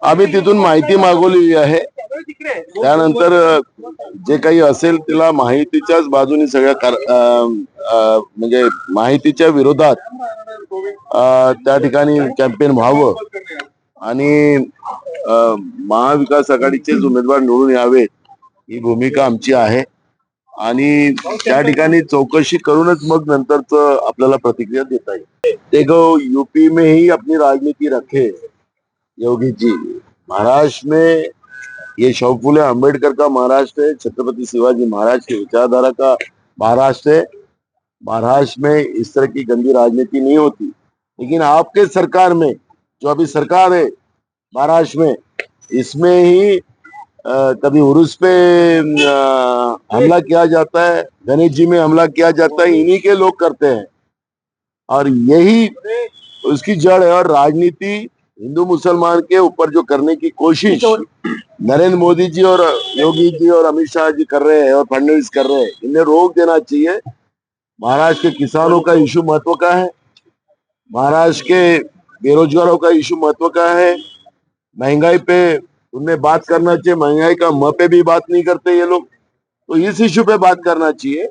आम्ही तिथून माहिती मागवली आहे. त्यानंतर जे काही असेल त्याला माहितीच्याच बाजूने सगळ्या म्हणजे माहितीच्या विरोधात त्या ठिकाणी कॅम्पेन व्हावं आणि महाविकास आघाडीचे उमेदवार निवडून यावेत ही भूमिका आमची आहे आणि त्या ठिकाणी चौकशी करूनच मग नंतरच आपल्याला प्रतिक्रिया देता येईल. देखो, यूपी में ही अपनी राजनीति रखे योगी जी। महाराष्ट्र में ये शौफुल्ला अम्बेडकर का महाराष्ट्र है, छत्रपति शिवाजी महाराज की विचारधारा का महाराष्ट्र है। महाराष्ट्र में इस तरह की गंदी राजनीति नहीं होती, लेकिन आपके सरकार में जो अभी सरकार है महाराष्ट्र में, इसमें ही कभी उर्स पे हमला किया जाता है, गणेश जी में हमला किया जाता है, इन्हीं के लोग करते हैं और यही उसकी जड़ है। और राजनीति हिंदू मुसलमान के ऊपर जो करने की कोशिश नरेंद्र मोदी जी और योगी जी और अमित शाह जी कर रहे हैं और फडणवीस कर रहे हैं, इन्हें रोक देना चाहिए। महाराष्ट्र के किसानों का इशू महत्व का है, महाराष्ट्र के बेरोजगारों का इशू महत्व का है, महंगाई पे उन्हें बात करना चाहिए। महंगाई का म पे भी बात नहीं करते ये लोग, तो इस इशू पे बात करना चाहिए।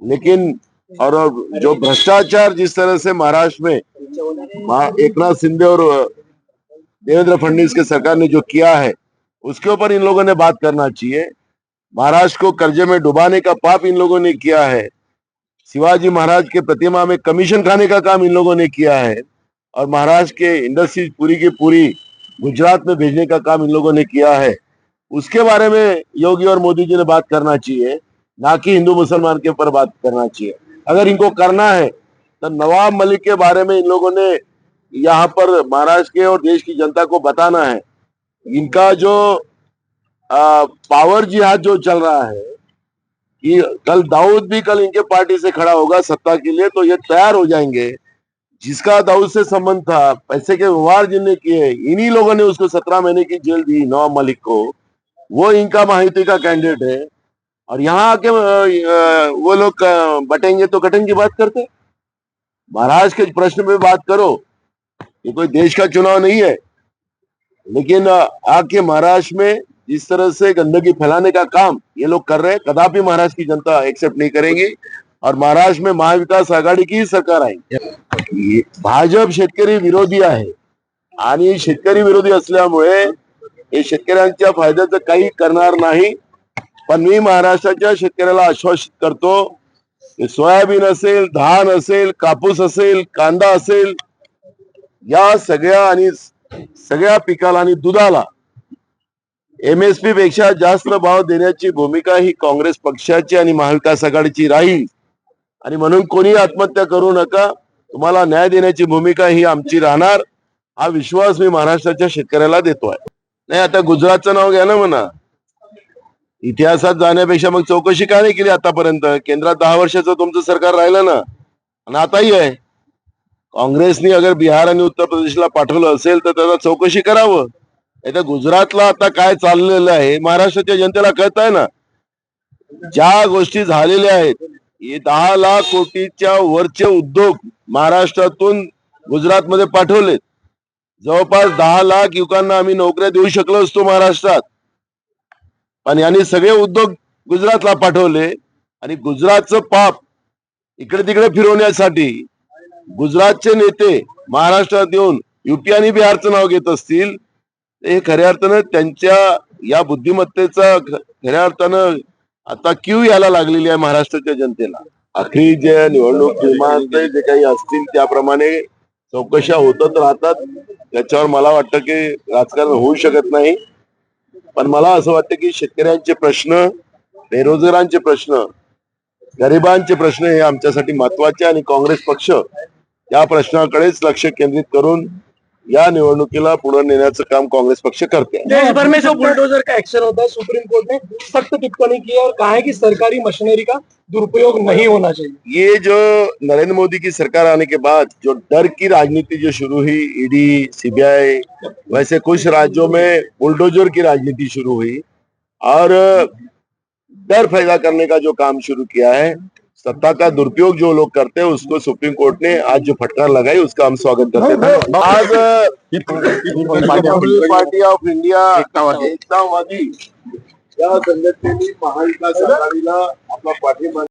लेकिन और जो भ्रष्टाचार जिस तरह से महाराष्ट्र में एकनाथ शिंदे और देवेंद्र फडणवीस के सरकार ने जो किया है, उसके ऊपर इन लोगों ने बात करना चाहिए। महाराष्ट्र को कर्जे में डुबाने का पाप इन लोगों ने किया है, शिवाजी महाराज के प्रतिमा में कमीशन खाने का काम इन लोगों ने किया है और महाराष्ट्र के इंडस्ट्रीज पूरी की पूरी गुजरात में भेजने का काम इन लोगों ने किया है। उसके बारे में योगी और मोदी जी ने बात करना चाहिए, ना कि हिंदू मुसलमान के ऊपर बात करना चाहिए। अगर इनको करना है तो नवाब मलिक के बारे में इन लोगों ने यहाँ पर महाराष्ट्र के और देश की जनता को बताना है। इनका जो पावर जिहाद जो चल रहा है कि कल दाऊद भी कल इनके पार्टी से खड़ा होगा सत्ता के लिए, तो ये तैयार हो जाएंगे। जिसका दाऊद से संबंध था, पैसे के व्यवहार जिनने किए, इन्हीं लोगों ने उसको 17 महीने की जेल दी नवाब मलिक को। वो इनका माहिती का कैंडिडेट है और यहाँ आके वो लोग बटेंगे तो कटेंगे की बात करते। महाराष्ट्र के प्रश्न पे बात करो, ये कोई देश का चुनाव नहीं है। लेकिन आके महाराष्ट्र में जिस तरह से गंदगी फैलाने का काम ये लोग कर रहे हैं, कदापि महाराष्ट्र की जनता एक्सेप्ट नहीं करेंगी और महाराष्ट्र में महाविकास आघाडी की सरकार आहे। भाजप शेतकरी विरोधी आहे आणि शेतकरी विरोधी असल्यामुळे हे शेतकऱ्यांच्या फायद्याचं काही करणार नाही। पण मी महाराष्ट्राच्या शेतकऱ्याला आश्वासित करतो, सोयाबीन असेल, धान असेल, कापूस असेल, कांदा असेल, या सगळ्या पिकाला आणि दुधाला MSP पेक्षा जास्त भाव देण्याची भूमिका ही काँग्रेस पक्षाची आणि महाविकास आघाडीची राहील आणि म्हणून कोणी आत्महत्या करू नका, तुम्हाला न्याय देण्याची भूमिका ही आमची राहणार, हा विश्वास मी महाराष्ट्राच्या शेतकऱ्याला देतोय। नाही, आता गुजरातचं नाव घ्या ना म्हणा, इतिहासात जाण्यापेक्षा मग चौकशी का नाही केली आतापर्यंत? केंद्रात 10 वर्षाचं तुमचं सरकार राहिलं ना आणि आताही आहे। काँग्रेसने अगर बिहार आणि उत्तर प्रदेशला पाठवलं असेल तर त्याला चौकशी करावं। आता गुजरातला आता काय चाललेलं आहे महाराष्ट्राच्या जनतेला कळत आहे ना। ज्या गोष्टी झालेल्या आहेत, हे 10 लाख कोटीच्या वरचे उद्योग महाराष्ट्रातून गुजरातमध्ये पाठवलेत। जवळपास 10 लाख युवकांना आम्ही नोकऱ्या देऊ शकलो असतो महाराष्ट्रात, पण यांनी सगळे उद्योग गुजरातला पाठवले आणि गुजरातचं पाप इकडे तिकडे फिरवण्यासाठी गुजरातचे नेते महाराष्ट्रात येऊन UP आणि बिहारचं नाव घेत असतील, हे खऱ्या अर्थानं त्यांच्या या बुद्धिमत्तेचा खऱ्या अर्थानं आता क्यू यायला लागलेली आहे महाराष्ट्राच्या जनतेला। आखरी जे निवडणूक जे काही असतील त्याप्रमाणे चौकशा होतच राहतात, त्याच्यावर मला वाटतं की राजकारण होऊ शकत नाही। पण मला असं वाटतं की शेतकऱ्यांचे प्रश्न, बेरोजगारांचे प्रश्न, गरिबांचे प्रश्न हे आमच्यासाठी महत्वाचे आणि काँग्रेस पक्ष या प्रश्नाकडेच लक्ष केंद्रित करून या निवडणुकीला पुढे नेण्याचं काम कांग्रेस पक्ष करते हैं। देश भर में जो बुलडोजर का एक्शन होता है, सुप्रीम कोर्ट ने सख्त टिप्पणी की और कहा है कि सरकारी मशीनरी का दुरुपयोग नहीं होना चाहिए। ये जो नरेंद्र मोदी की सरकार आने के बाद जो डर की राजनीति जो शुरू हुई, ED, CBI, वैसे कुछ राज्यों में बुलडोजर की राजनीति शुरू हुई और डर पैदा करने का जो काम शुरू किया है, सत्ता का दुरुपयोग जो लोग करते हैं उसको सुप्रीम कोर्ट ने आज जो फटकार लगाई उसका हम स्वागत करते हैं। आज पीपल्स पार्टी ऑफ इंडिया एकतावादी या संघटनेने महाविकास आघाडीला आपला पाठिंबा